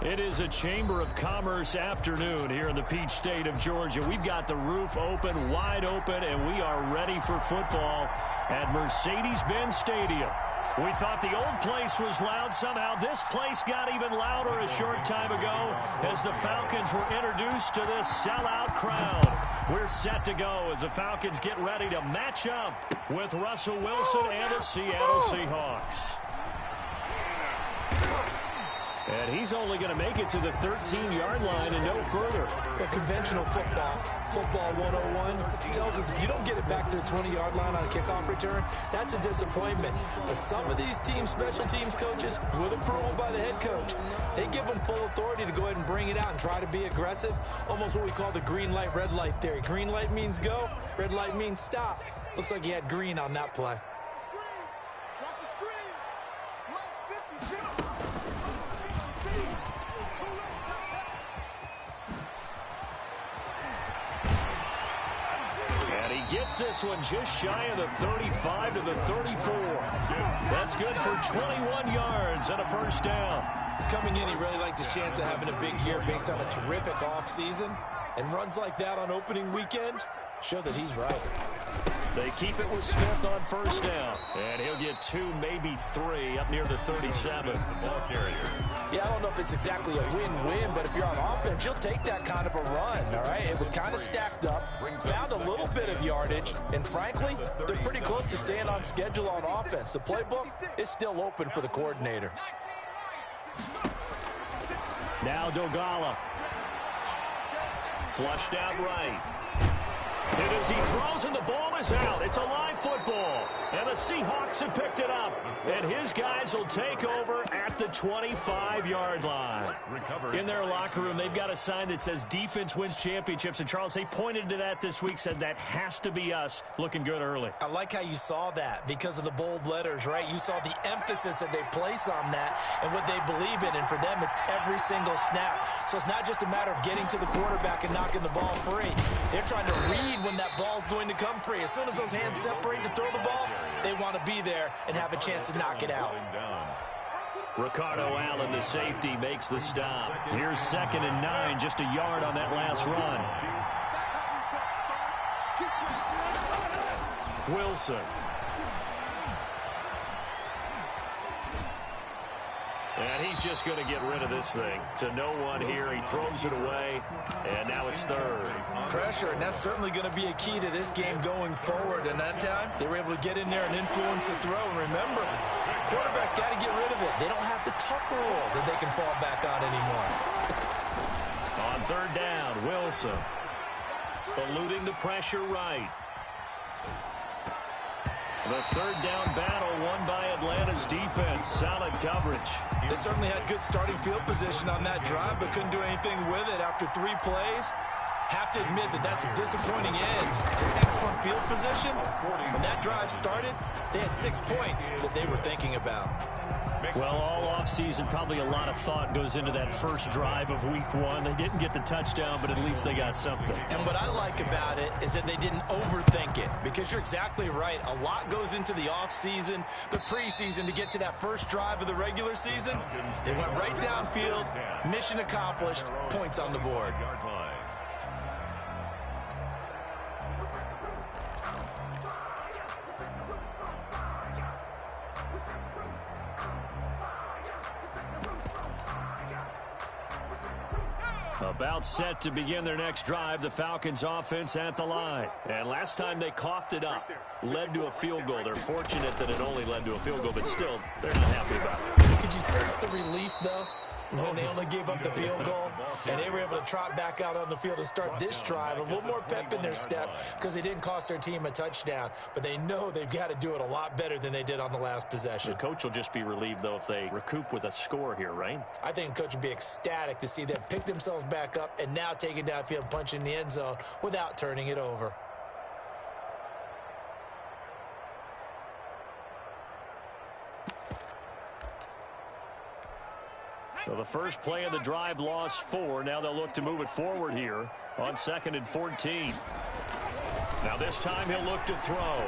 It is a Chamber of Commerce afternoon here in the Peach State of Georgia. We've got the roof open, wide open, and we are ready for football at Mercedes-Benz Stadium. We thought the old place was loud. Somehow this place got even louder a short time ago as the Falcons were introduced to this sellout crowd. We're set to go as the Falcons get ready to match up with Russell Wilson and the Seattle Seahawks. And he's only going to make it to the 13-yard line and no further. Well, conventional football 101, tells us if you don't get it back to the 20-yard line on a kickoff return, that's a disappointment. But some of these special teams coaches, with approval by the head coach, they give them full authority to go ahead and bring it out and try to be aggressive, almost what we call the green light, red light theory. Green light means go, red light means stop. Looks like he had green on that play. Gets this one just shy of the 35 to the 34. That's good for 21 yards and a first down. Coming in, he really liked his chance of having a big year based on a terrific offseason. And runs like that on opening weekend show that he's right. They keep it with Smith on first down. And he'll get 2, maybe 3 up near the 37. The ball carrier. Yeah, I don't know if it's exactly a win-win, but if you're on offense, you'll take that kind of a run, all right? It was kind of stacked up, found a little bit of yardage, and frankly, they're pretty close to staying on schedule on offense. The playbook is still open for the coordinator. Now Dogala. Flushed out right. And as he throws and the ball is out, it's a live football. And the Seahawks have picked it up. And his guys will take over at the 25-yard line. In their locker room, they've got a sign that says defense wins championships. And Charles, they pointed to that this week, said that has to be us. Looking good early. I like how you saw that because of the bold letters, right? You saw the emphasis that they place on that and what they believe in. And for them, it's every single snap. So it's not just a matter of getting to the quarterback and knocking the ball free. They're trying to read when that ball's going to come free. As soon as those hands separate to throw the ball, they want to be there and have a chance to knock it out. Ricardo Allen, the safety, makes the stop. Here's 2nd and 9, just a yard on that last run. Wilson. And he's just going to get rid of this thing. To no one here. He throws it away. And now it's 3rd. Pressure, and that's certainly going to be a key to this game going forward. And that time, they were able to get in there and influence the throw. And remember, quarterbacks got to get rid of it. They don't have the tuck rule that they can fall back on anymore. On 3rd down, Wilson. Eluding the pressure right. The 3rd down battle won by Atlanta's defense. Solid coverage. They certainly had good starting field position on that drive, but couldn't do anything with it after 3 plays. Have to admit that that's a disappointing end to excellent field position. When that drive started, they had 6 points that they were thinking about. Well, all offseason, probably a lot of thought goes into that first drive of week 1. They didn't get the touchdown, but at least they got something. And what I like about it is that they didn't overthink it, because you're exactly right. A lot goes into the offseason, the preseason to get to that first drive of the regular season. They went right downfield, mission accomplished, points on the board. About set to begin their next drive, the Falcons offense at the line. And last time they coughed it up, led to a field goal. They're fortunate that it only led to a field goal, but still, they're not happy about it. Could you sense the relief, though, when they only gave up the field goal and they were able to trot back out on the field and start this drive? A little more pep in their step because they didn't cost their team a touchdown, but they know they've got to do it a lot better than they did on the last possession. The coach will just be relieved, though, if they recoup with a score here, right? I think the coach would be ecstatic to see them pick themselves back up and now take it downfield and punch in the end zone without turning it over. So the first play of the drive lost 4. Now they'll look to move it forward here on 2nd and 14. Now this time he'll look to throw.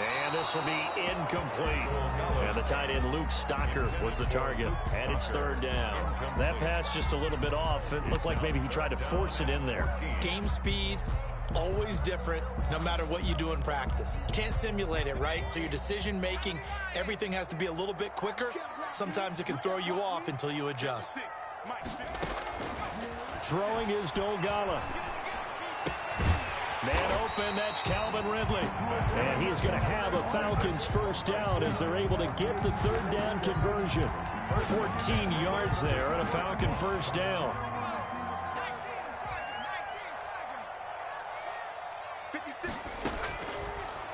And this will be incomplete. And the tight end, Luke Stocker, was the target. And it's third down. That pass just a little bit off. It looked like maybe he tried to force it in there. Game speed, always different, no matter what you do in practice. Can't simulate it, right? So your decision making, everything has to be a little bit quicker. Sometimes it can throw you off until you adjust. Throwing is Dolgala. Man open, that's Calvin Ridley. And he is going to have a Falcons first down as they're able to get the third down conversion. 14 yards there and a Falcon first down.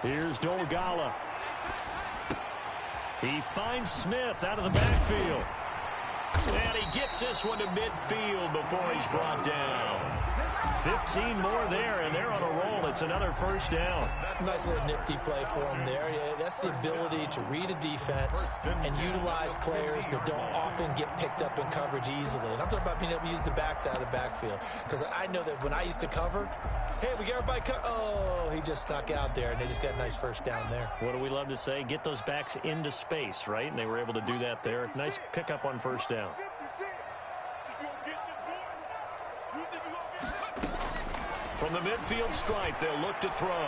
Here's Dolgala. He finds Smith out of the backfield. And he gets this one to midfield before he's brought down. 15 more there, and they're on a roll. It's another first down. Nice little nifty play for him there. Yeah, that's the ability to read a defense and utilize players that don't often get picked up in coverage easily. And I'm talking about being able to use the backside of the backfield. Because I know that when I used to cover, hey, we got everybody cut. Oh, he just snuck out there, and they just got a nice first down there. What do we love to say? Get those backs into space, right? And they were able to do that there. Nice pickup on first down. From the midfield stripe, they'll look to throw.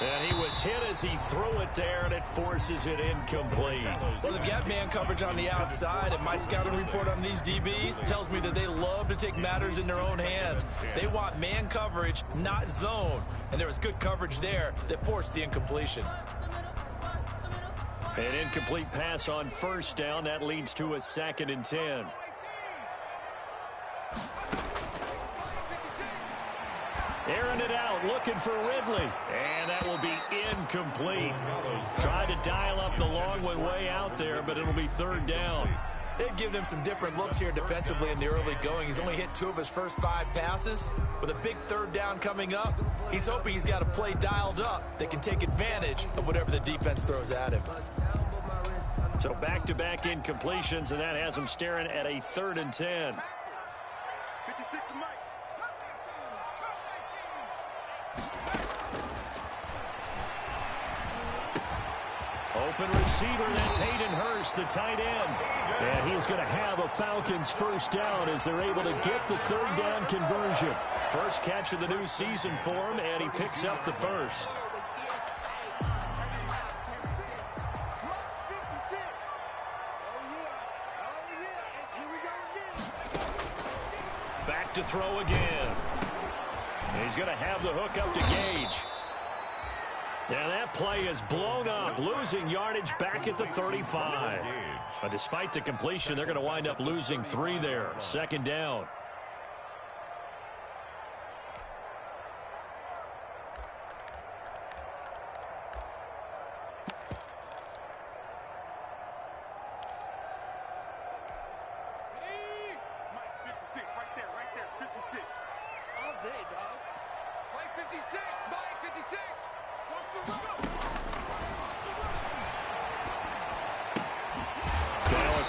And he was hit as he threw it there, and it forces it incomplete. Well, they've got man coverage on the outside, and my scouting report on these DBs tells me that they love to take matters in their own hands. They want man coverage, not zone. And there was good coverage there that forced the incompletion. An incomplete pass on first down. That leads to a 2nd and 10. Airing it out, looking for Ridley. And that will be incomplete. Tried to dial up the long one way out there, but it'll be third down. They've given him some different looks here defensively in the early going. He's only hit 2 of his first 5 passes. With a big third down coming up, he's hoping he's got a play dialed up that can take advantage of whatever the defense throws at him. So back-to-back incompletions, and that has him staring at a 3rd and 10. Open receiver, that's Hayden Hurst, the tight end. And he's going to have a Falcons first down as they're able to get the third down conversion. First catch of the new season for him, and he picks up the first. Back to throw again. He's going to have the hook up to Gage. And that play is blown up, losing yardage back at the 35. But despite the completion, they're going to wind up losing 3 there. 2nd down.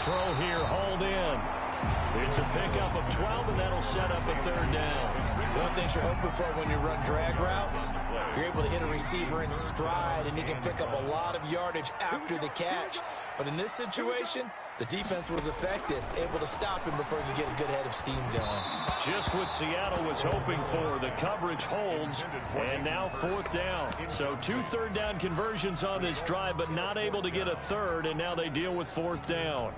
Throw here, hauled in. It's a pickup of 12, and that'll set up a 3rd down. One thing you're hoping for when you run drag routes, you're able to hit a receiver in stride, and he can pick up a lot of yardage after the catch. But in this situation, the defense was effective, able to stop him before he could get a good head of steam going. Just what Seattle was hoping for. The coverage holds, and now 4th down. So 2 3rd down conversions on this drive, but not able to get a 3rd, and now they deal with 4th down.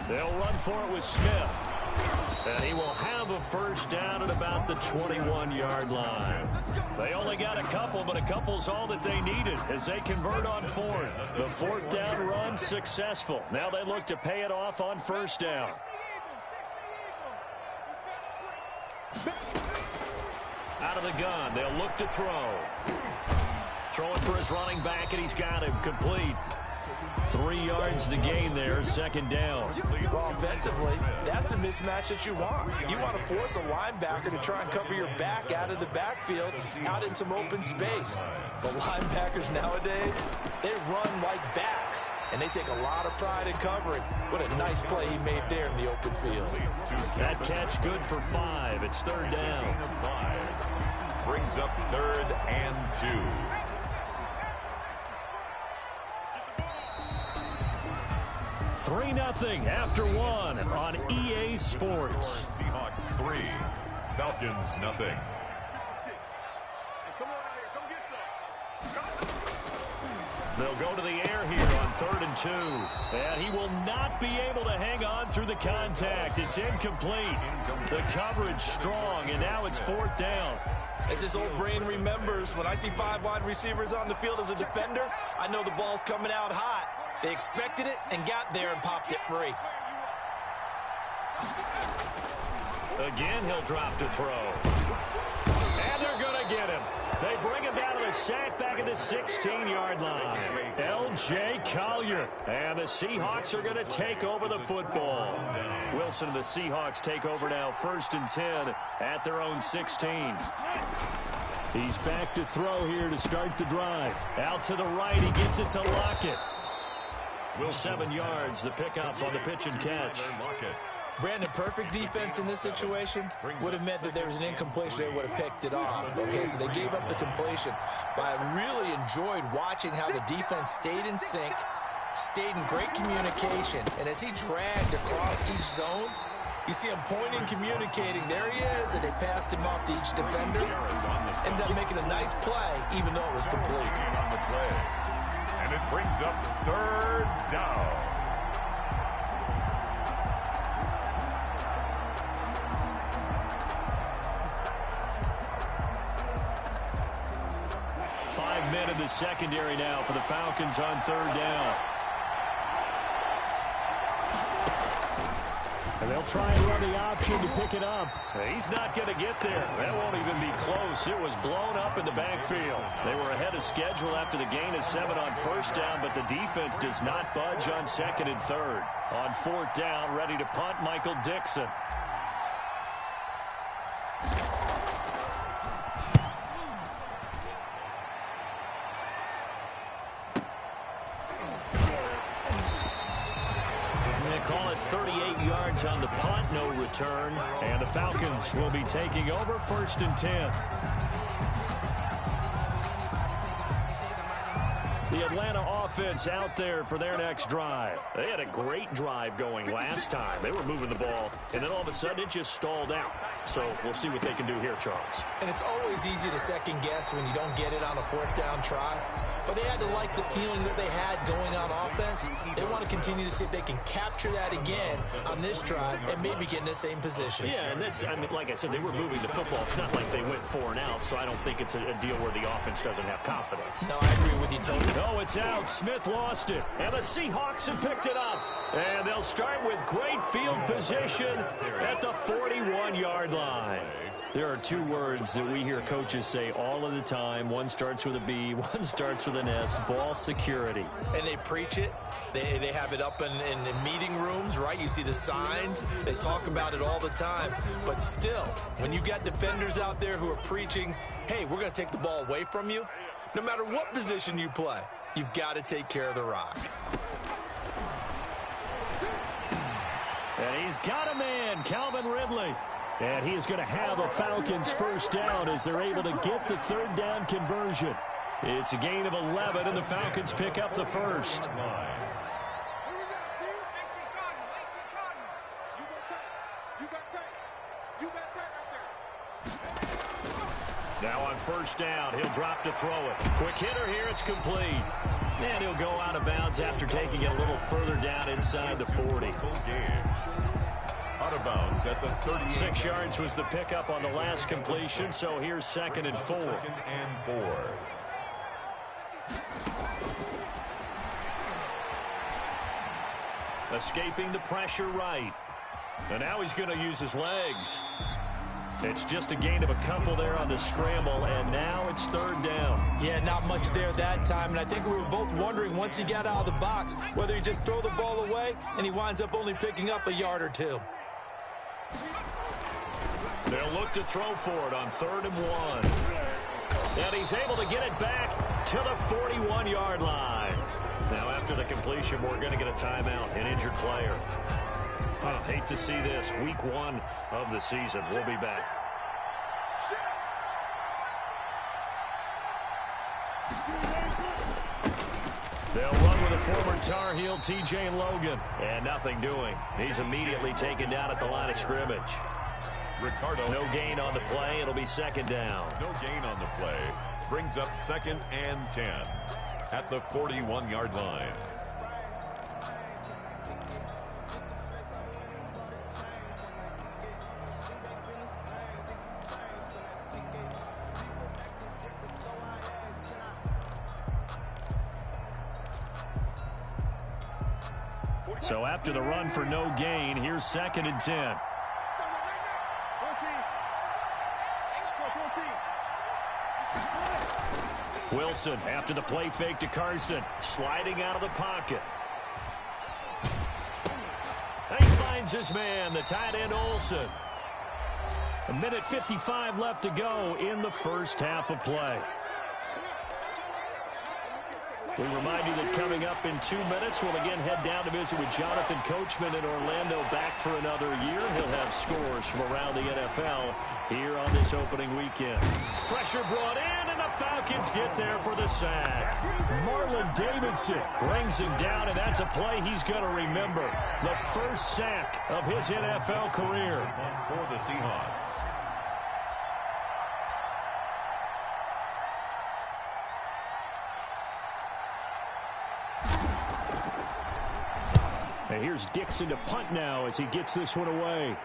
They'll run for it with Smith. And he will have a first down at about the 21-yard line. They only got a couple, but a couple's all that they needed as they convert on 4th. The 4th down run successful. Now they look to pay it off on first down. Out of the gun, they'll look to throw. Throwing for his running back, and he's got him complete. 3 yards the gain there, second down. Well, offensively, that's the mismatch that you want. You want to force a linebacker to try and cover your back out of the backfield, out in some open space. The linebackers nowadays, they run like backs, and they take a lot of pride in covering. What a nice play he made there in the open field. That catch good for 5. It's third down. Brings up 3rd and 2. 3-0 after 1 on EA Sports. Seahawks 3, Falcons 0. They'll go to the air here on 3rd and 2. And he will not be able to hang on through the contact. It's incomplete. The coverage strong, and now it's 4th down. As this old brain remembers, when I see 5 wide receivers on the field as a defender, I know the ball's coming out hot. They expected it and got there and popped it free. Again, he'll drop to throw. And they're going to get him. They bring him down to the sack back at the 16-yard line. L.J. Collier. And the Seahawks are going to take over the football. Wilson and the Seahawks take over now, 1st and 10 at their own 16. He's back to throw here to start the drive. Out to the right, he gets it to Lockett. 7 yards, the pickup on the pitch and catch. Brandon, perfect defense in this situation would have meant that there was an incompletion. They would have picked it off. Okay, so they gave up the completion. But I really enjoyed watching how the defense stayed in sync, stayed in great communication. And as he dragged across each zone, you see him pointing, communicating. There he is, and they passed him off to each defender. Ended up making a nice play, even though it was complete. And it brings up 3rd down. Five men in the secondary now for the Falcons on 3rd down. And they'll try and run the option to pick it up. He's not going to get there. That won't even be close. It was blown up in the backfield. They were ahead of schedule after the gain of 7 on 1st down, but the defense does not budge on 2nd and 3rd. On 4th down, ready to punt, Michael Dixon. Call it 38 yards on the punt, no return. And the Falcons will be taking over, 1st and 10. The Atlanta offense out there for their next drive. They had a great drive going last time. They were moving the ball, and then all of a sudden it just stalled out. So we'll see what they can do here, Charles. And it's always easy to second guess when you don't get it on a 4th down try. But they had to like the feeling that they had going on offense. They want to continue to see if they can capture that again on this drive and maybe get in the same position. Yeah, and that's, I mean, like I said, they were moving the football. It's not like they went 4 and out, so I don't think it's a deal where the offense doesn't have confidence. No, I agree with you totally. No, it's out. Smith lost it, and the Seahawks have picked it up. And they'll start with great field position at the 41-yard line. There are 2 words that we hear coaches say all of the time. One starts with a B, one starts with an S, ball security. And they preach it. They have it up in meeting rooms, right? You see the signs. They talk about it all the time. But still, when you've got defenders out there who are preaching, hey, we're going to take the ball away from you, no matter what position you play, you've got to take care of the rock. And he's got a man, Calvin Ridley. And he is going to have a Falcons 1st down as they're able to get the 3rd down conversion. It's a gain of 11, and the Falcons pick up the 1st. Now on 1st down, he'll drop to throw it. Quick hitter here, it's complete. And he'll go out of bounds after taking it a little further down inside the 40. Out of bounds at the 38. 6 yards was the pickup on the last completion, so here's 2nd and 4. 2nd and 4. Escaping the pressure right. And now he's going to use his legs. It's just a gain of a couple there on the scramble, and now it's third down. Yeah, not much there that time, and I think we were both wondering once he got out of the box whether he just throw the ball away and he winds up only picking up a yard or two. They'll look to throw for it on 3rd and 1. And he's able to get it back to the 41-yard line. Now, after the completion, we're going to get a timeout, an injured player. Oh, hate to see this. Week 1 of the season. We'll be back. They'll run with a former Tar Heel, T.J. Logan. And nothing doing. He's immediately taken down at the line of scrimmage. Ricardo. No gain on the play. It'll be 2nd down. No gain on the play. Brings up 2nd and 10 at the 41-yard line. So after the run for no gain, here's 2nd and 10. Wilson after the play fake to Carson, sliding out of the pocket. And he finds his man, the tight end Olsen. 1:55 left to go in the first half of play. We remind you that coming up in 2 minutes, we'll again head down to visit with Jonathan Coachman in Orlando, back for another year. He'll have scores from around the NFL here on this opening weekend. Pressure brought in, and the Falcons get there for the sack. Marlon Davidson brings him down, and that's a play he's going to remember. The first sack of his NFL career. For the Seahawks. And here's Dixon to punt now as he gets this one away.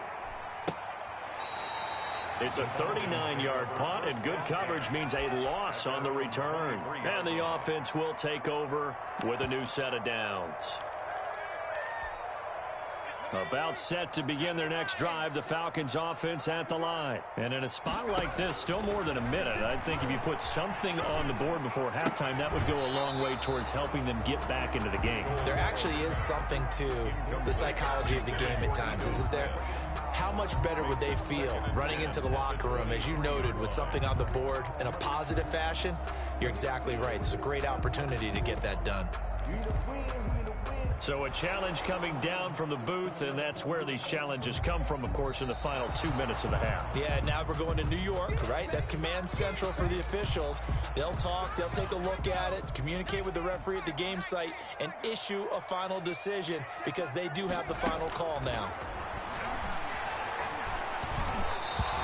It's a 39-yard punt, and good coverage means a loss on the return. And the offense will take over with a new set of downs. About set to begin their next drive, the Falcons offense at the line. And in a spot like this, still more than a minute, I think if you put something on the board before halftime, that would go a long way towards helping them get back into the game. There actually is something to the psychology of the game at times, isn't there? How much better would they feel running into the locker room, as you noted, with something on the board in a positive fashion? You're exactly right. It's a great opportunity to get that done. So a challenge coming down from the booth, and that's where these challenges come from, of course, in the final 2 minutes of the half. Yeah, now we're going to New York, right? That's command central for the officials. They'll talk, they'll take a look at it, communicate with the referee at the game site, and issue a final decision because they do have the final call now.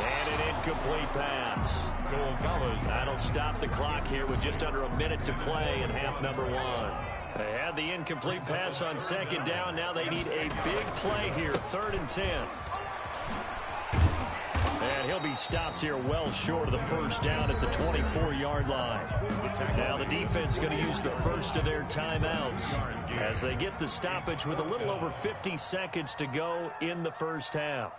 And an incomplete pass. That'll stop the clock here with just under a minute to play in half number 1. They had the incomplete pass on 2nd down. Now they need a big play here, 3rd and 10. And he'll be stopped here well short of the first down at the 24-yard line. Now the defense going to use the first of their timeouts as they get the stoppage with a little over 50 seconds to go in the first half.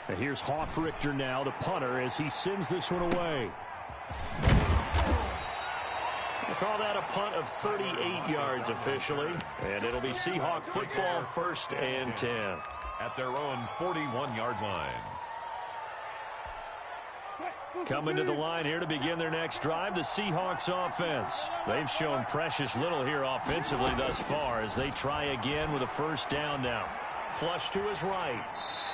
And here's Hoffrichter now, the punter, as he sends this one away. We'll call that a punt of 38 yards officially, and it'll be Seahawk football, 1st and 10. At their own 41-yard line. Coming to the line here to begin their next drive, the Seahawks offense. They've shown precious little here offensively thus far as they try again with a first down now. Flush to his right.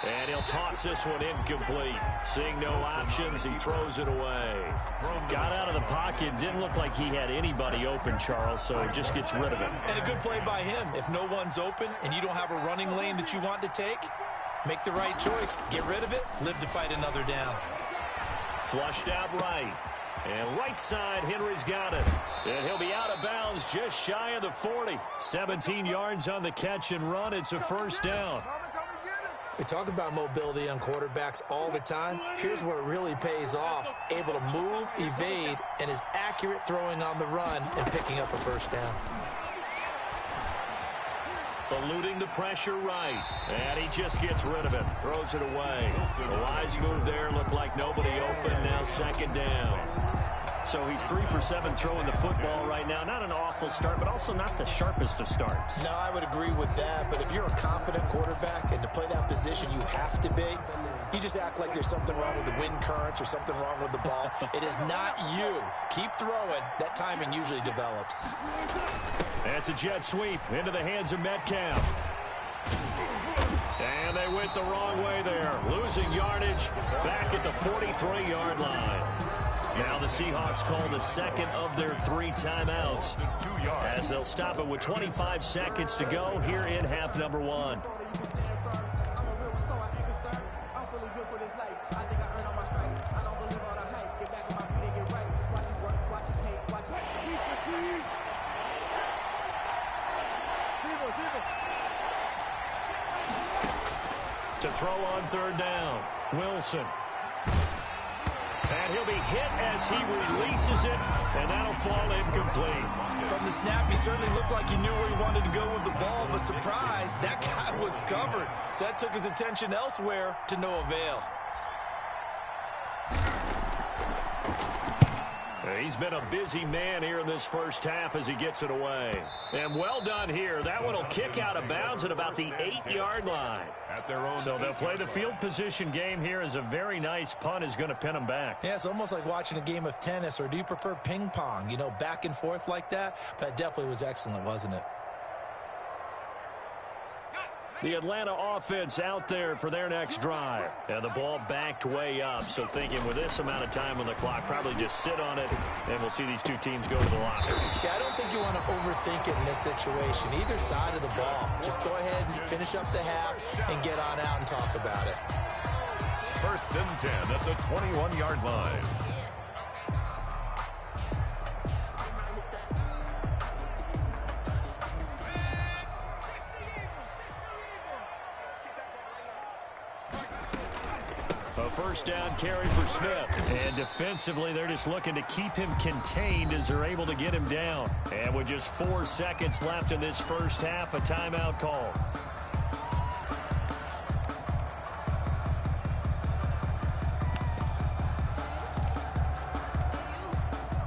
And he'll toss this one incomplete. Seeing no options, he throws it away. Got out of the pocket. Didn't look like he had anybody open, Charles, so just gets rid of it. And a good play by him. If no one's open and you don't have a running lane that you want to take, make the right choice. Get rid of it. Live to fight another down. Flushed out right. And right side, Henry's got it. And he'll be out of bounds just shy of the 40. 17 yards on the catch and run. It's a first down. We talk about mobility on quarterbacks all the time. Here's where it really pays off. Able to move, evade, and is accurate throwing on the run and picking up a first down. Eluding the pressure right. And he just gets rid of it. Throws it away. A wise move there. Looked like nobody open. Now second down. So he's 3 for 7 throwing the football right now. Not an awful start, but also not the sharpest of starts. No, I would agree with that. But if you're a confident quarterback and to play that position you have to be, you just act like there's something wrong with the wind currents or something wrong with the ball. It is not you. Keep throwing. That timing usually develops. That's a jet sweep into the hands of Metcalf. And they went the wrong way there. Losing yardage back at the 43-yard line. Now the Seahawks call the second of their 3 timeouts as they'll stop it with 25 seconds to go here in half number 1. To throw on third down, Wilson. And he'll be hit as he releases it, and that'll fall incomplete. From the snap, he certainly looked like he knew where he wanted to go with the ball, but surprise, that guy was covered. So that took his attention elsewhere to no avail. He's been a busy man here in this first half as he gets it away. And well done here. That one will kick out of bounds at about the 8-yard line. So they'll play the field position game here as a very nice punt is going to pin them back. Yeah, it's almost like watching a game of tennis, or do you prefer ping pong? You know, back and forth like that? But it definitely was excellent, wasn't it? The Atlanta offense out there for their next drive. And the ball backed way up. So thinking with this amount of time on the clock, probably just sit on it, and we'll see these two teams go to the lockers. Yeah, I don't think you want to overthink it in this situation. Either side of the ball. Just go ahead and finish up the half and get on out and talk about it. 1st and 10 at the 21-yard line. A first down carry for Smith. And defensively, they're just looking to keep him contained as they're able to get him down. And with just 4 seconds left in this first half, a timeout call.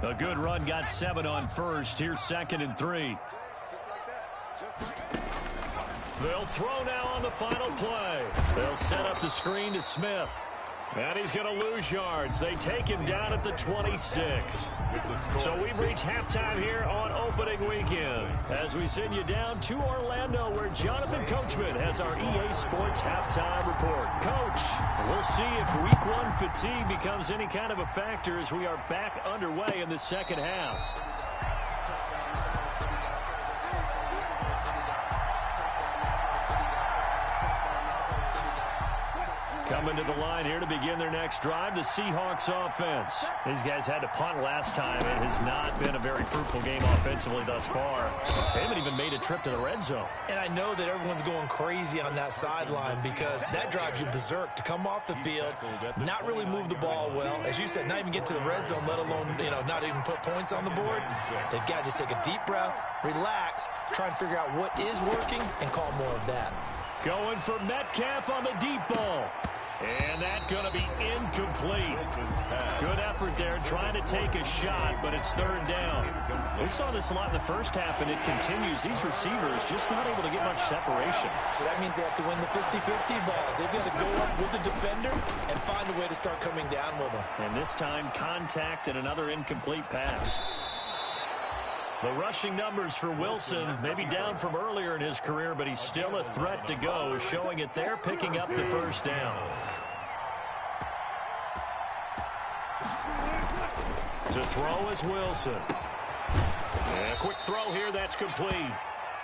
A good run, got 7 on first. Here's 2nd and 3. They'll throw now on the final play. They'll set up the screen to Smith. And he's going to lose yards. They take him down at the 26. So we've reached halftime here on opening weekend as we send you down to Orlando, where Jonathan Coachman has our EA Sports halftime report. Coach, we'll see if week 1 fatigue becomes any kind of a factor as we are back underway in the second half. Coming to the line here to begin their next drive, the Seahawks offense. These guys had to punt last time. It has not been a very fruitful game offensively thus far. They haven't even made a trip to the red zone. And I know that everyone's going crazy on that sideline because that drives you berserk to come off the field, not really move the ball well. As you said, not even get to the red zone, let alone, not even put points on the board. They've got to just take a deep breath, relax, try and figure out what is working, and call more of that. Going for Metcalf on the deep ball. And that's going to be incomplete. Good effort there trying to take a shot, but it's 3rd down. We saw this a lot in the first half, and it continues. These receivers just not able to get much separation. So that means they have to win the 50-50 balls. They've got to go up with the defender and find a way to start coming down with them. And this time, contact and another incomplete pass. The rushing numbers for Wilson, maybe down from earlier in his career, but he's still a threat to go, showing it there, picking up the first down. To throw is Wilson. And a quick throw here, that's complete.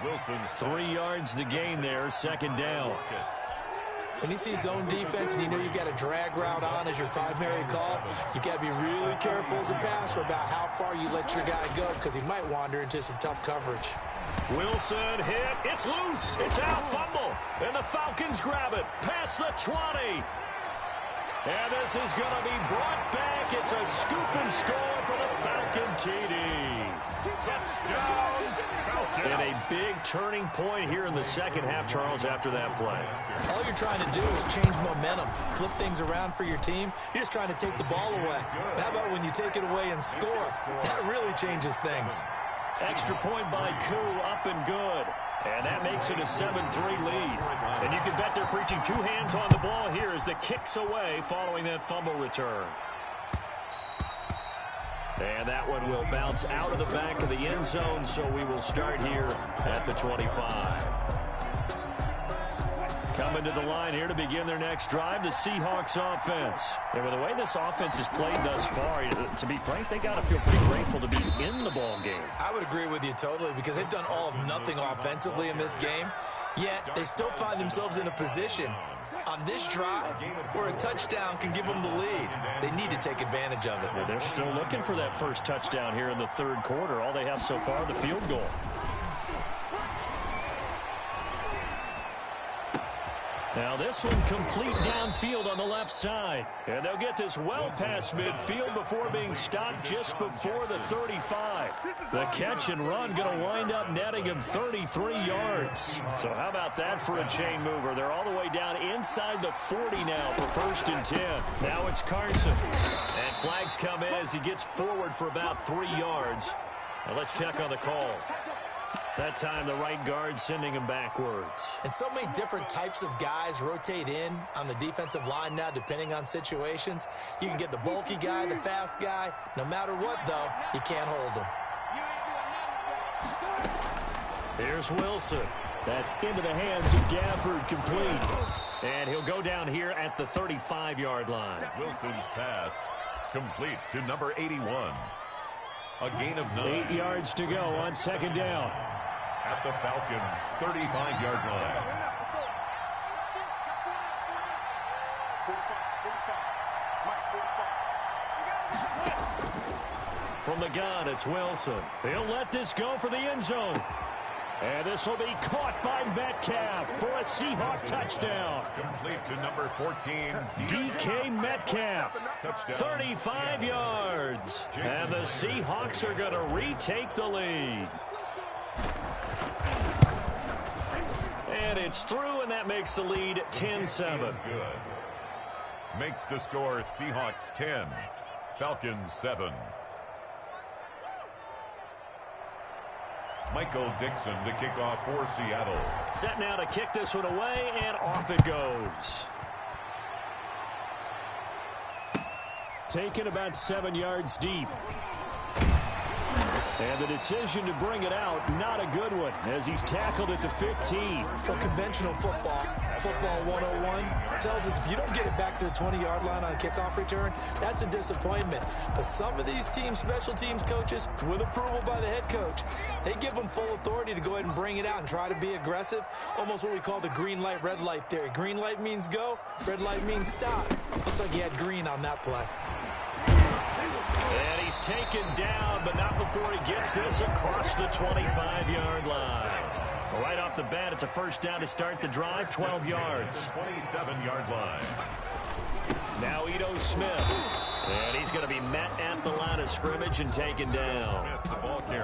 Wilson's 3 yards the gain there, 2nd down. When you see zone defense and you know you've got a drag route on as your primary call, you've got to be really careful as a passer about how far you let your guy go because he might wander into some tough coverage. Wilson hit. It's loose. It's out. Fumble. And the Falcons grab it. Past the 20. And this is going to be brought back. It's a scoop and score for the Falcon TD. And a big turning point here in the second half, Charles, after that play. All you're trying to do is change momentum, flip things around for your team. You're just trying to take the ball away. How about when you take it away and score? That really changes things. Extra point by Koo, up and good. And that makes it a 7-3 lead. And you can bet they're preaching two hands on the ball here as the kick's away following that fumble return. And that one will bounce out of the back of the end zone, so we will start here at the 25. Coming to the line here to begin their next drive, the Seahawks offense. And with the way this offense has played thus far, to be frank, they got to feel pretty grateful to be in the ball game. I would agree with you totally because they've done all of nothing offensively in this game, yet they still find themselves in a position on this drive where a touchdown can give them the lead. They need to take advantage of it. Well, they're still looking for that first touchdown here in the third quarter. All they have so far, the field goal. Now this one complete downfield on the left side. And they'll get this well past midfield before being stopped just before the 35. The catch and run going to wind up netting him 33 yards. So how about that for a chain mover? They're all the way down inside the 40 now for 1st and 10. Now it's Carson. And flags come in as he gets forward for about 3 yards. Now let's check on the call. That time the right guard sending him backwards. And so many different types of guys rotate in on the defensive line now depending on situations. You can get the bulky guy, the fast guy. No matter what, though, you can't hold him. Here's Wilson. That's into the hands of Gafford, complete. And he'll go down here at the 35-yard line. Wilson's pass complete to number 81. A gain of 9. 8 yards to go on second down. At the Falcons' 35-yard line. From the gun, it's Wilson. He'll let this go for the end zone. And this will be caught by Metcalf for a Seahawk touchdown. Complete to number 14, DK Metcalf. Touchdown. 35 yards. And the Seahawks are going to retake the lead. And it's through, and that makes the lead 10-7. Good. Makes the score Seahawks 10, Falcons 7. Michael Dixon to kick off for Seattle. Set now to kick this one away, and off it goes. Taken about 7 yards deep. And the decision to bring it out, not a good one, as he's tackled at the 15. Well, conventional football 101, tells us if you don't get it back to the 20-yard line on a kickoff return, that's a disappointment. But some of these teams, special teams coaches, with approval by the head coach, they give them full authority to go ahead and bring it out and try to be aggressive, almost what we call the green light, red light theory. Green light means go, red light means stop. Looks like he had green on that play. And he's taken down, but not before he gets this across the 25-yard line. Right off the bat, it's a first down to start the drive, 12 yards. 27-yard line. Now Ito Smith. And he's going to be met at the line of scrimmage and taken down.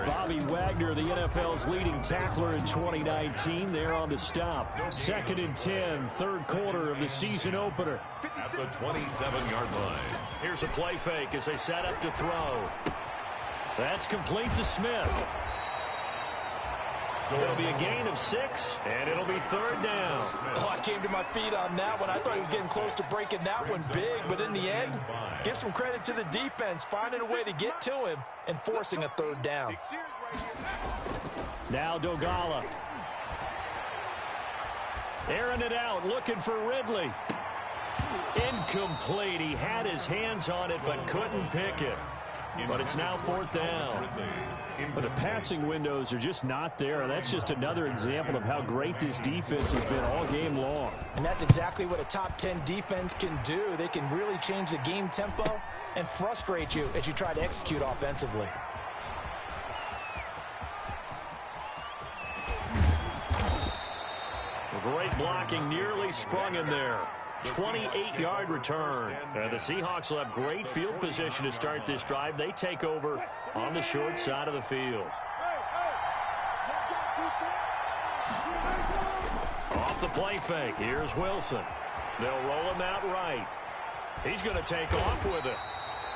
Bobby Wagner, the NFL's leading tackler in 2019, there on the stop. 2nd and 10, third quarter of the season opener. At the 27-yard line. Here's a play fake as they set up to throw. That's complete to Smith. It'll be a gain of 6, and it'll be third down. Oh, I came to my feet on that one. I thought he was getting close to breaking that one big, but in the end, give some credit to the defense, finding a way to get to him and forcing a third down. Now Dogala. Airing it out, looking for Ridley. Incomplete. He had his hands on it, but couldn't pick it. But it's now fourth down. But the passing windows are just not there, and that's just another example of how great this defense has been all game long. And that's exactly what a top 10 defense can do. They can really change the game tempo and frustrate you as you try to execute offensively. Great blocking, nearly sprung in there. 28-yard return. And the Seahawks will have great field position to start this drive. They take over on the short side of the field. Off the play fake. Here's Wilson. They'll roll him out right. He's going to take off with it.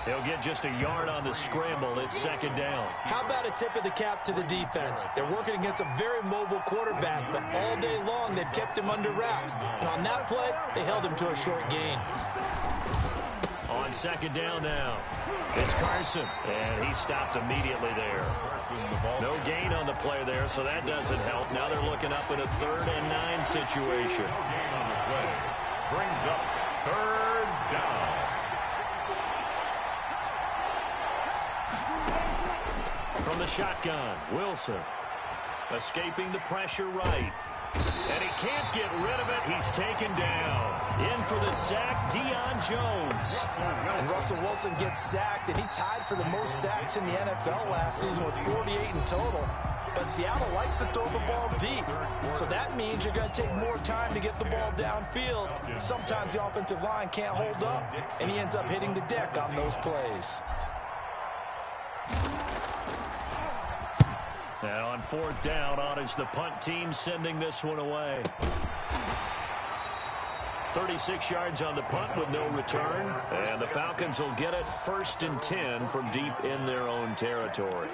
He'll get just a yard on the scramble. It's second down. How about a tip of the cap to the defense? They're working against a very mobile quarterback, but all day long they've kept him under wraps. And on that play, they held him to a short gain. On second down now, it's Carson, and he stopped immediately there. No gain on the play there, so that doesn't help. Now they're looking up in a 3rd and 9 situation. Brings up 3rd down. From the shotgun, Wilson escaping the pressure right. And he can't get rid of it. He's taken down. In for the sack, Deion Jones. And Russell Wilson gets sacked, and he tied for the most sacks in the NFL last season with 48 in total. But Seattle likes to throw the ball deep. So that means you're going to take more time to get the ball downfield. Sometimes the offensive line can't hold up, and he ends up hitting the deck on those plays. And on 4th down, on is the punt team sending this one away. 36 yards on the punt with no return. And the Falcons will get it 1st and 10 from deep in their own territory.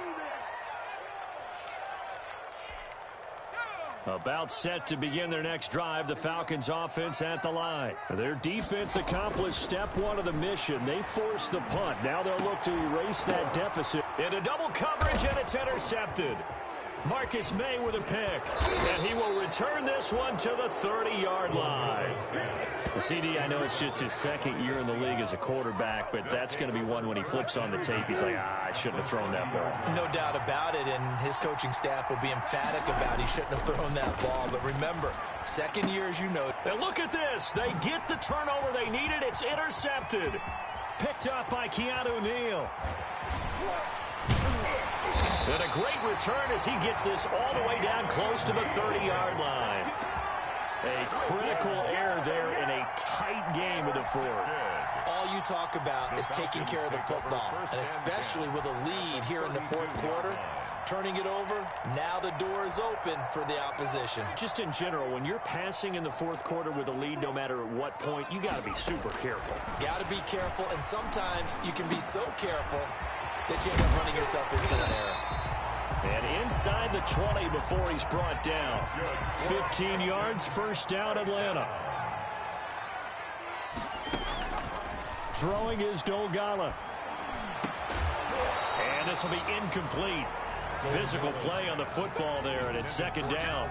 About set to begin their next drive, the Falcons offense at the line. Their defense accomplished step 1 of the mission. They forced the punt. Now they'll look to erase that deficit. Into double coverage, and it's intercepted. Marcus May with a pick, and he will return this one to the 30-yard line. The CD, I know it's just his 2nd year in the league as a quarterback, but that's going to be one when he flips on the tape. He's like, I shouldn't have thrown that ball. No doubt about it, and his coaching staff will be emphatic about he shouldn't have thrown that ball. But remember, 2nd year, as you know. And look at this. They get the turnover they needed. It's intercepted. Picked up by Keanu Neal. And a great return as he gets this all the way down close to the 30-yard line. A critical error there in a tight game of the 4th. All you talk about is taking care of the football, and especially with a lead here in the 4th quarter. Turning it over, now the door is open for the opposition. Just in general, when you're passing in the 4th quarter with a lead, no matter at what point, you got to be super careful. Got to be careful, and sometimes you can be so careful that you end up running yourself into an error. And inside the 20 before he's brought down. 15 yards, 1st down, Atlanta. Throwing is Dolgala. And this will be incomplete. Physical play on the football there, and it's 2nd down.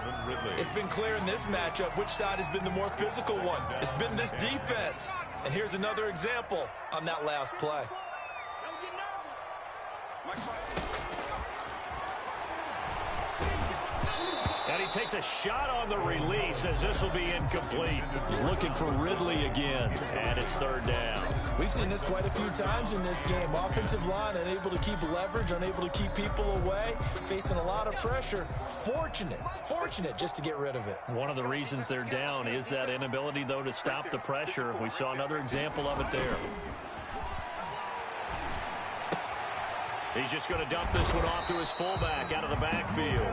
It's been clear in this matchup which side has been the more physical one. It's been this defense. And here's another example on that last play. And he takes a shot on the release as this will be incomplete. He's looking for Ridley again, and it's 3rd down. We've seen this quite a few times in this game. Offensive line unable to keep leverage, unable to keep people away, facing a lot of pressure. Fortunate just to get rid of it. One of the reasons they're down is that inability, though, to stop the pressure. We saw another example of it there. He's just going to dump this one off to his fullback out of the backfield.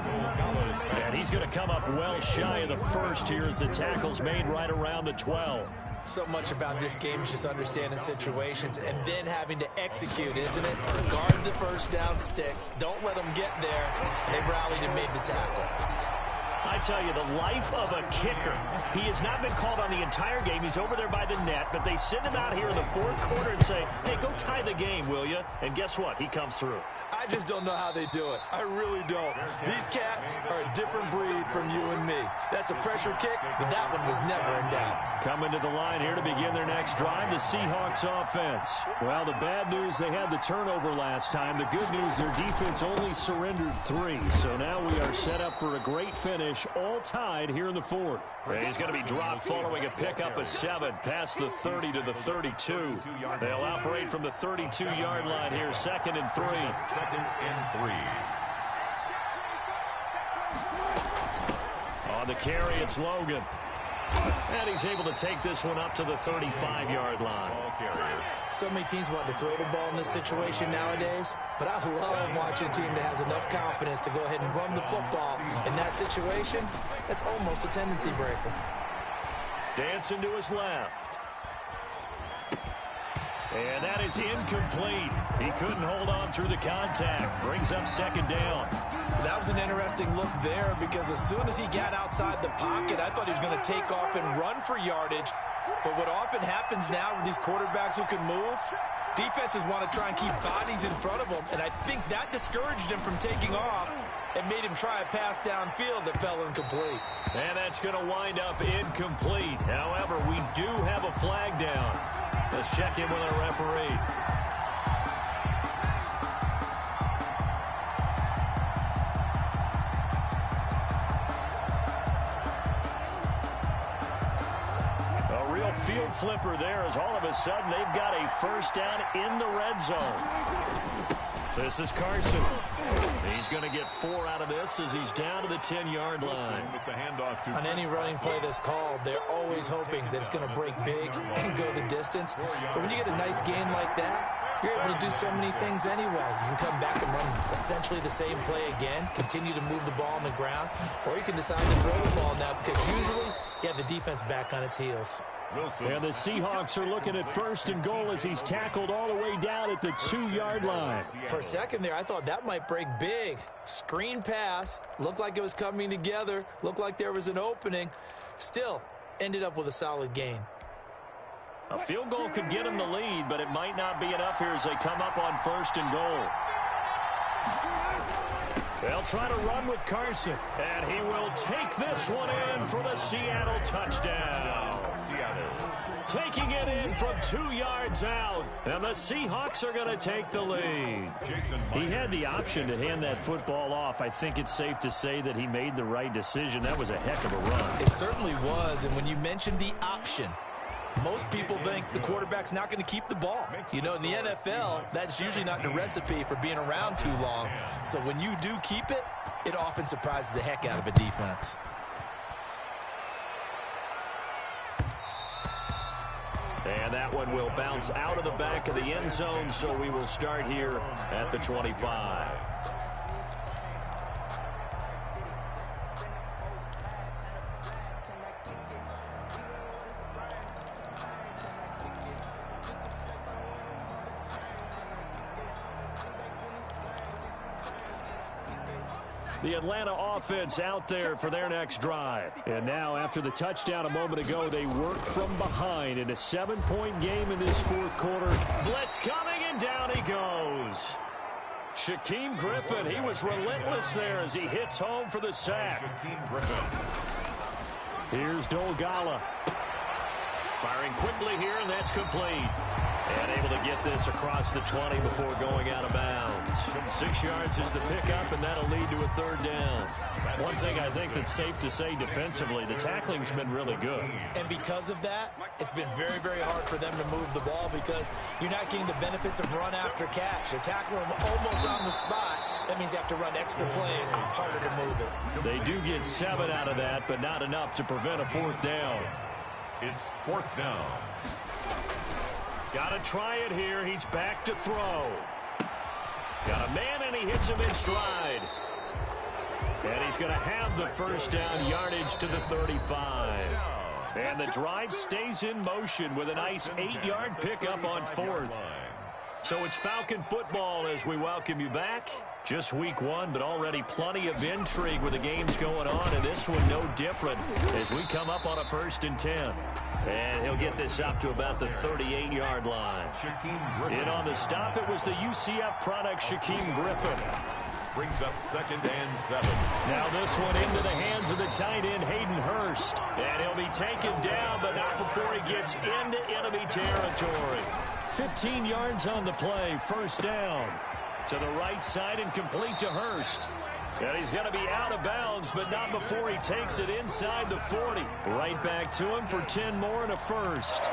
And he's going to come up well shy of the 1st here as the tackle's made right around the 12. So much about this game is just understanding situations and then having to execute, isn't it? Guard the 1st down sticks. Don't let them get there. And they rallied and made the tackle. I tell you, the life of a kicker. He has not been called on the entire game. He's over there by the net, but they send him out here in the 4th quarter and say, hey, go tie the game, will you? And guess what? He comes through. I just don't know how they do it. I really don't. These cats are a different breed from you and me. That's a pressure kick, but that one was never in doubt. Coming to the line here to begin their next drive, the Seahawks offense. Well, the bad news, they had the turnover last time. The good news, their defense only surrendered 3. So now we are set up for a great finish, all tied here in the 4th. He's going to be dropped following a pickup of 7 past the 30 to the 32. They'll operate from the 32-yard line here, 2nd and 3. 2nd and 3. On the carry, it's Logan. And he's able to take this one up to the 35-yard line. So many teams want to throw the ball in this situation nowadays, but I love watching a team that has enough confidence to go ahead and run the football. In that situation, that's almost a tendency breaker. Dancing to his left. And that is incomplete. He couldn't hold on through the contact. Brings up second down. That was an interesting look there because as soon as he got outside the pocket, I thought he was going to take off and run for yardage. But what often happens now with these quarterbacks who can move, defenses want to try and keep bodies in front of them. And I think that discouraged him from taking off and made him try a pass downfield that fell incomplete. And that's going to wind up incomplete. However, we do have a flag down. Let's check in with our referee. A real field flipper there as all of a sudden they've got a first down in the red zone. This is Carson. He's going to get 4 out of this as he's down to the 10-yard line. On any running play that's called, they're always hoping that it's going to break big and go the distance. But when you get a nice gain like that, you're able to do so many things anyway. You can come back and run essentially the same play again, continue to move the ball on the ground, or you can decide to throw the ball now because usually you have the defense back on its heels. And the Seahawks are looking at first and goal as he's tackled all the way down at the 2-yard line. For a second there, I thought that might break big. Screen pass. Looked like it was coming together. Looked like there was an opening. Still, ended up with a solid gain. A field goal could get him the lead, but it might not be enough here as they come up on first and goal. They'll try to run with Carson, and he will take this one in for the Seattle touchdown. Taking it in from 2 yards out, and the Seahawks are going to take the lead. He had the option to hand that football off. I think it's safe to say that he made the right decision. That was a heck of a run. It certainly was, and when you mentioned the option, most people think the quarterback's not going to keep the ball. You know, in the NFL, that's usually not the recipe for being around too long. So when you do keep it, it often surprises the heck out of a defense. And that one will bounce out of the back of the end zone, so we will start here at the 25. The Atlanta offense out there for their next drive. And now, after the touchdown a moment ago, they work from behind in a 7-point game in this fourth quarter. Blitz coming, and down he goes. Shaquem Griffin, he was relentless there as he hits home for the sack. Here's Dolgala. Firing quickly here, and that's complete. And able to get this across the 20 before going out of bounds. 6 yards is the pickup, and that'll lead to a third down. One thing I think that's safe to say defensively, the tackling's been really good. And because of that, it's been very, very hard for them to move the ball because you're not getting the benefits of run after catch. You're tackling them almost on the spot. That means you have to run extra plays, harder to move it. They do get 7 out of that, but not enough to prevent a fourth down. It's fourth down. Got to try it here. He's back to throw. Got a man, and he hits him in stride. And he's going to have the first down, yardage to the 35. And the drive stays in motion with a nice 8-yard pickup on fourth. So it's Falcon football as we welcome you back. Just week 1, but already plenty of intrigue with the games going on, and this one no different as we come up on a 1st and 10. And he'll get this up to about the 38-yard line. In on the stop, it was the UCF product, Shaquem Griffin. Brings up 2nd and 7. Now this one into the hands of the tight end, Hayden Hurst. And he'll be taken down, but not before he gets into enemy territory. 15 yards on the play, first down. To the right side and complete to Hurst. And he's going to be out of bounds, but not before he takes it inside the 40. Right back to him for 10 more and a first.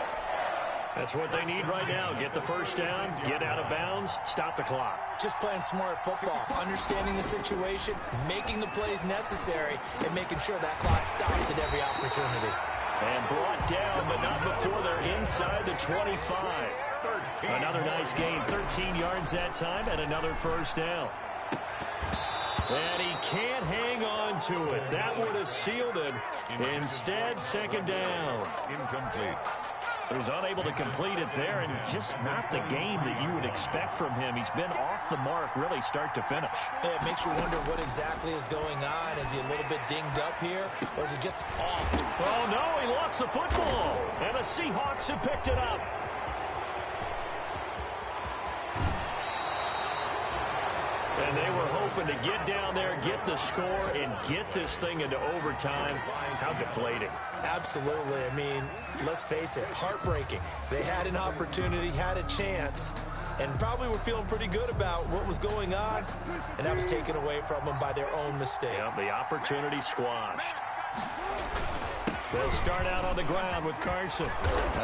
That's what they need right now. Get the first down, get out of bounds, stop the clock. Just playing smart football, understanding the situation, making the plays necessary, and making sure that clock stops at every opportunity. And brought down, but not before they're inside the 25. Another nice gain, 13 yards that time, and another first down. And he can't hang on to it. That would have sealed it. Instead, second down. Incomplete. So he's unable to complete it there, and just not the game that you would expect from him. He's been off the mark, really, start to finish. Yeah, it makes you wonder what exactly is going on. Is he a little bit dinged up here, or is it just off? Oh, no, he lost the football, and the Seahawks have picked it up. And they were hoping to get down there, get the score, and get this thing into overtime. How deflating. Absolutely. I mean, let's face it, heartbreaking. They had an opportunity, had a chance, and probably were feeling pretty good about what was going on, and that was taken away from them by their own mistake. Yeah, the opportunity squashed. They'll start out on the ground with Carson.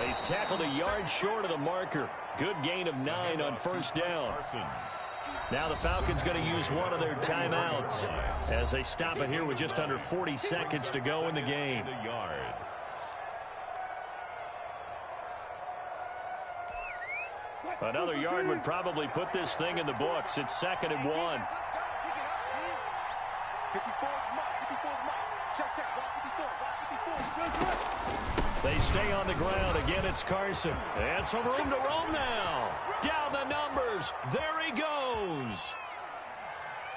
He's tackled a yard short of the marker. Good gain of 9 on first down. Now the Falcons going to use one of their timeouts as they stop it here with just under 40 seconds to go in the game. Another yard would probably put this thing in the books. It's 2nd and 1. They stay on the ground. Again, it's Carson. And some room to roam now. Down the numbers. There he goes.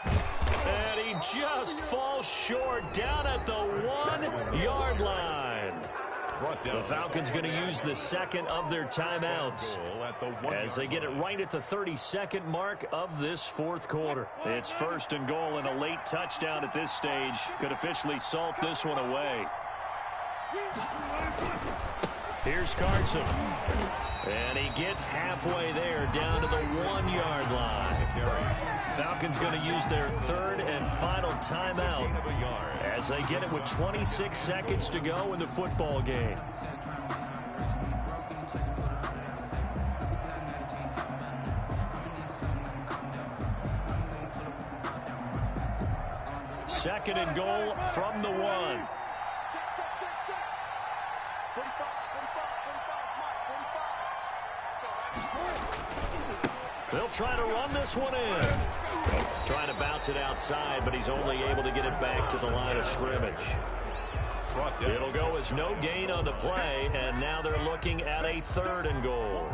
And he just falls short down at the 1-yard line. The Falcons going to use the second of their timeouts as they get it right at the 32nd mark of this fourth quarter. It's 1st and goal, and a late touchdown at this stage could officially salt this one away. Here's Carson. And he gets halfway there down to the 1-yard line. Falcons going to use their third and final timeout as they get it with 26 seconds to go in the football game. Second and goal from the 1. They'll try to run this one in. Trying to bounce it outside, but he's only able to get it back to the line of scrimmage. It'll go as no gain on the play, and now they're looking at a 3rd and goal.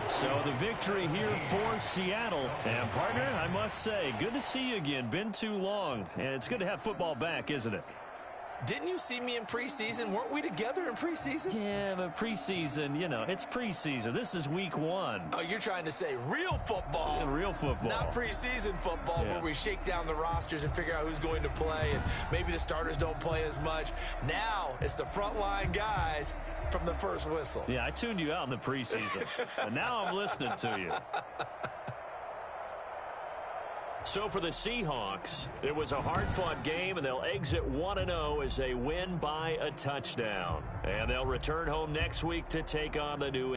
So the victory here for Seattle. And, partner, I must say, good to see you again. Been too long. And it's good to have football back, isn't it? Didn't you see me in preseason? Weren't we together in preseason? Yeah, but preseason, you know, it's preseason. This is week 1. Oh, you're trying to say real football. Yeah, real football. Not preseason football where we shake down the rosters and figure out who's going to play, and maybe the starters don't play as much. Now it's the frontline guys from the first whistle. Yeah, I tuned you out in the preseason, and now I'm listening to you. So for the Seahawks, it was a hard-fought game, and they'll exit 1-0 as they win by a touchdown. And they'll return home next week to take on the New